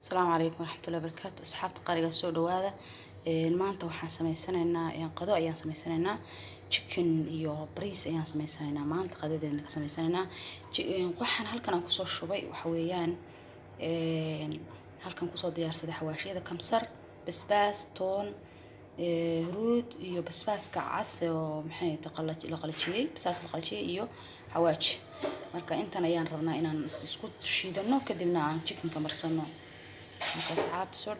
السلام عليكم ورحمة الله وبركاته. أصحابتي قارئة سو دوادا maanta waxaan sameysanaynaa qado ayaan sameysanaynaa chicken iyo bariis ayaan sameysanaynaa maanta qadadeena ka sameysanaynaa waxaan halkan aan kusoo shubay waxa weeyaan halkan kusoo diyaarsaday xawaashiyada kamsar basbaas toon ruud iyo basbaaska cas oo maxay la qalajiyay basbaas la qalajiyay iyo xawaaji marka intan ayaan rabnaa inaan isku shiidano kadibna aan chicken ka marsano marka asxaabta soo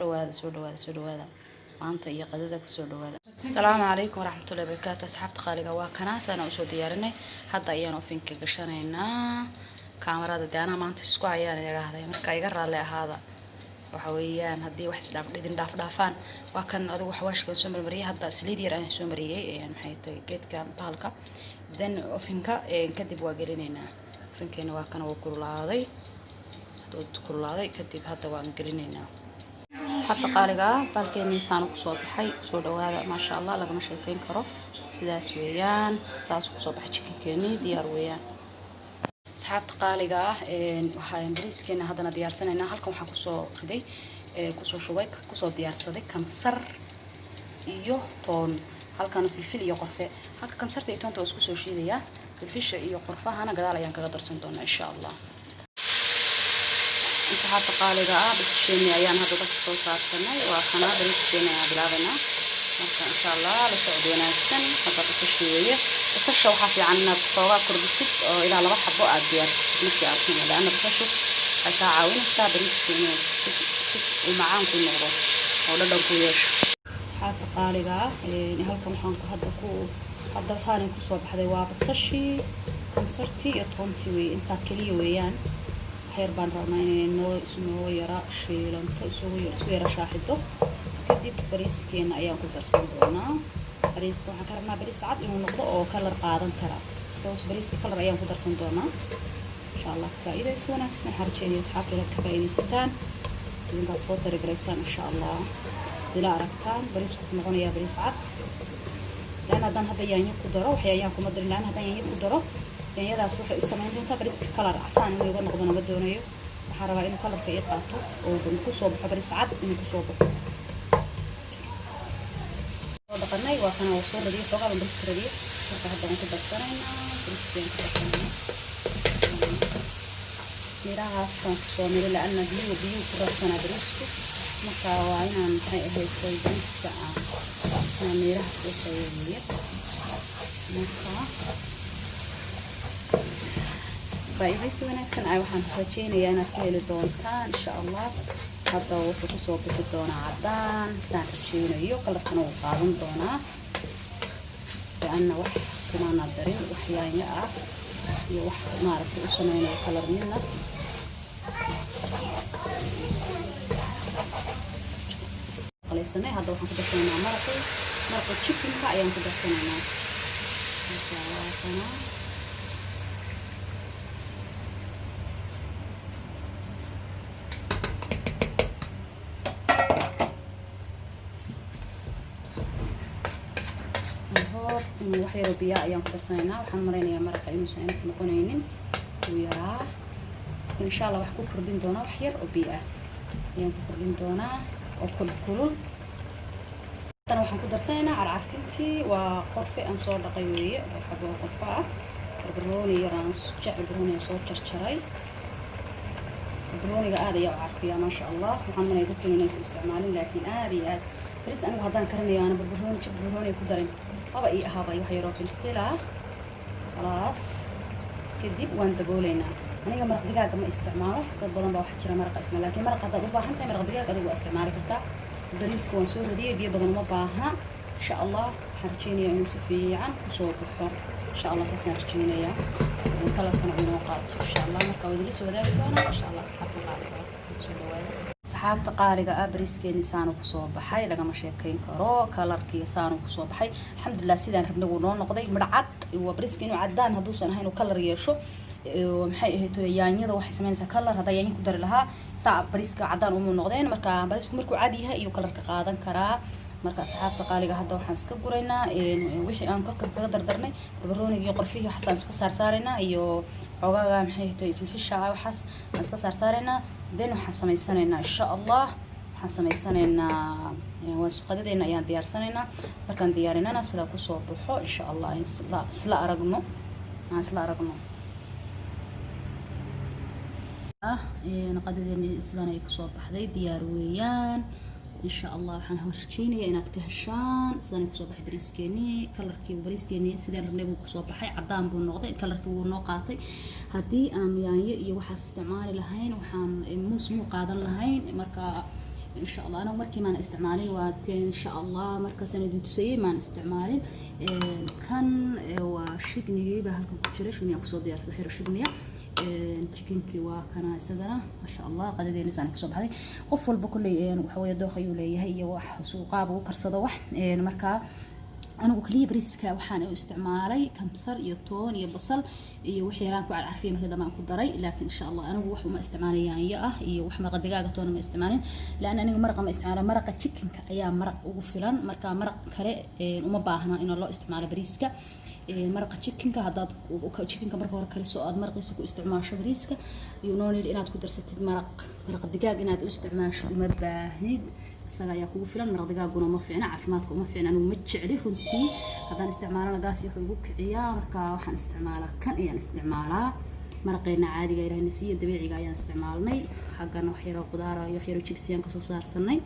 dhawaada maanta iyo qadada ku soo dhawaada. Assalaamu calaykum waraxmatullaahi wabarakaatu. Asxaabta qaaliga waa kanaasana u soo diyaarinay hadda ayaan ofinka gashanaynaa kaamarada daana maanta isku ayaan yiraahday marka iga raali ahaada waxa weeyaan hadii wax dhaafaan waa kan adigu xawaashka soo marmariyay hadda saliid yar aan soo mariyay maxay tahay geedka bahalka dan ofinka kadib waa gelinaynaa ofinkeena waa kan oo kululaaday kadib hadda waan gelinaynaa. أصحابتي قارقة بالكين إنسان كسوب حي كسود وهذا ما شاء الله لقى مش هيكين كرو سداس ويان ساس كسوب حي كيني ديار ويان. أصحابتي قارقة وحين بريس كنا هذا ديار سنة إن هالكم حكسو ردي كسو شويك كسو ديار صديق كم سر إيوه طون هالكانوا في الفيل يقرفه هالك كم سر تيتون توسكسو شيء ديا في الفيش يقرفه أنا قدال يعني كقدر سنتون إن شاء الله. أصحابتي قارقة بس شيني أيام هذا بس صار سنة وأنا بريس كنا بلعبنا إن شاء الله لسعودينا السن هذا بس شوية بس الشو حافي عنا بطاقة كربسيت إلى على واحد بقى ديار نحكي عارفين لأن بس شو هتعاون الساعة بريس كنا ومعاهم كل نقطة ولا لو كويش. أصحابتي قارقة نهلكم حنك هذا صارين كسوة بحذي وابس الشيء كمسرتي يطونتي وإنت كلي ويان خير بان ربنا إنه اسمه يرى شيء لم تسوي شاهده كدي بريس كين أيام كل درس دونا بريس وحكرنا بريس عاد إنه نقطة أو كلر قادم ترى بس بريس كلر أيام كل درس دونا إن شاء الله كإذا يسوون نفسنا حركة يسحب لك كفاية ستان تبين صوت رجليسان إن شاء الله دلا ركتان بريس كنت نغني يا بريس عاد لأن هذا يعني قدرة وحياياكم مدري لأن هذا يعني قدرة يعني هذا صح السمين دون تبريس كلر أحسن إنه يقول نقدنا بدونه وحروا إنه كلر في قطعته وبنكسو بحبريس عاد بنكسو به. وضقنا وكان وصول رديء فوق من بريس رديء فهذا ممكن بسرعنا بريس بين كبسرنا. ميراها صن صومي لأن بيو كبسنا بريسكو مكاوعين عن هاي بريس كأ ميراها بسيطة مكا بايبس ونكسن أي وحن رجينا أنا كيل دونتان إن شاء الله هذا وفق صوب بدونا عدان سان رجينا يقل كانوا قادم دونا لأن وح كمان نقدرين وحيان يقع يوح نعرف وسمين وكلر منا على السنة هذا وحن كدسنا مرقة chicken كأيام كدسنا إن شاء الله كنا إنه وحير بيا أيام كدرسنا وحمرين يا مرقة إنه سنة في نقونين ويا إن شاء الله وحكو كردين دونا وحير وبيا أيام كردين دونا وكل أنا وحن كدرسنا على عرفتي وقرفة أنصار دقيقية وحبوا قرفة بروني يرانس جاء بروني صوت شرشري بروني هذا يا عارفية ما شاء الله وحنا يدرك الناس استعمالين لكن هذه بس أنا هذا كرني أنا بروني كدرين طبعا إيه هذا يحيروا في الفيلا خلاص كديب وانت قولينا أنا مرق دقيقة ما استعماله قد بدن بروح أشتري مرق اسمه لكن مرق هذا ضباح أنت مرق دقيقة قد هو استعماله كتا دريس كون سور دي بيه بدن مباها إن شاء الله حرجيني يا يوسف عن وصور بحر إن شاء الله ساسين حرجيني يا ونكلم كنا بنوقات إن شاء الله مرق ودريس وذاك دونا إن شاء الله صحة الله عليك أصحابتي قارقة بريسكين سانو كسو بحي لقى مشاكين كرو كلركي سانو كسو بحي الحمد لله سيدان ربنا ونون نقضي مرعد وبريسكين وعدان هدوسن هينو كلر يشو ومحي هيتو yaanyada waxay sameynaysaa color hada yaanyo ku dari lahaa saa bariiska cadaan uma noqdeen marka bariisku markuu caadi yahay iyo colorka qaadan karaa marka asxaabta qaaliga hadda waxaan iska guraynaa wixii aan korka kaga dardarnay barbarooniga iyo qorfihii waxaan iska saarsaaraynaa iyo xoogaaga maxay tahay filfisha waxaas aan iska saarsaaraynaa then waxaan samaysanaynaa insha allah waxaan samaysanaynaa wasqadadeena ayaan diyaarsanaynaa markaan diyaarinana sidaa kusoo baxo insha allah isla aragno aan isla aragno qadadeena sidaan ay kusoo baxday diyaar weeyaan insha allah waxaan horjeynaya inaad ka heshaan sidaan ay kusoo baxay bariiskeeni sidaan rabnay buu kusoo baxay cadaan buu noqday kalarkii wuu noo qaatay haddii aan yaanyo iyo waxaas isticmaali lahayn waxaan muus muu qaadan lahayn marka insha allah anagu markii maan isticmaalin waa insha allah markaasaan idin tusayay maan isticmaalin kan waa shignigii baa halkan ku jira shigniga kusoo diyaarsaday xiro shigniga chickenkii waa kana isagana ma sha allah qadadeena saan kusoo baxday qof walba kulay waxa weeye dooq ayuu leeyahay iyo wax suuqaab uu karsado wax marka anigu kaliya bariiska waxaan u isticmaalay kamsar iyo toon iyo basal iyo wixii yaraan ku carfiye markii dambe aan ku daray laakiin insha allah anigu wax uma isticmaalayaan ya ah iyo wax maraq digaaga toona ma isticmaalin laan anigu maraqa ma isticmaala maraqa chickenka ayaa maraq ugu filan marka maraq kale uma baahna in loo isticmaalo bariiska maraqa chickenka hadaad chickenka marka hore kaliso aad maraqiisa ku isticmaasho bariiska iyo noonil inaad ku darsatid maraq digaag inaad u isticmaasho uma baahnid isaga ayaa kugu filan maraq digaaguna ma fiicna caafimaadka uma fiicna anigu ma jecli runtii haddaan isticmaalana gaas wuxuu igu kiciyaa marka waxaan isticmaalaa kan ayaan isticmaalaa maraqeena caadiga ilaahay nasiiyo dabiiciga ayaan isticmaalnay xaggana wax yaro qudaar iyo wax yaro jibsi aan kasoo saarsanay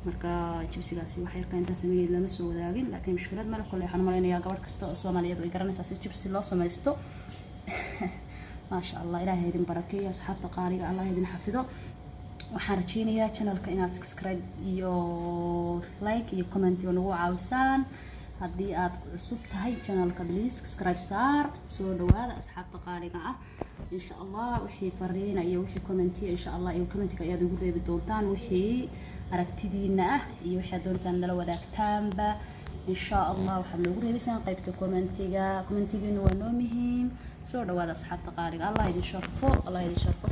marka jibsigaasi wax yarka intaan sameeyay lama soo wadaagin laakiin mushkilad ma kale waxaan maleynayaa gabadh kasta oo Soomaaliyeed ay garanaysaa si jibsi loo sameesto ma sha Allah ilaahay idin barakeeyo asxaabta qaaliga Allah idin xafido waxaan rajeynayaa channelka inaad subscribe iyo like iyo comment iyo nagu caawisaan haddii aad ku cusub tahay channelka please subscribe saar soo dhawaada asxaabta qaaliga ah insha Allah wixii fariina iyo wixii comment insha Allah iyo commentiga ayaad ugu reebi doontaan wixii aragtidiina ah iyo wixii doonaysaan nala wadaagtaanba insha Allah waxaad noogu reebisaan qaybta commentigiina waa noo muhiim soo dhawaada asxaabta qaaliga Allah idin sharfo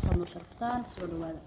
saad noo sharftaan soo dhawaada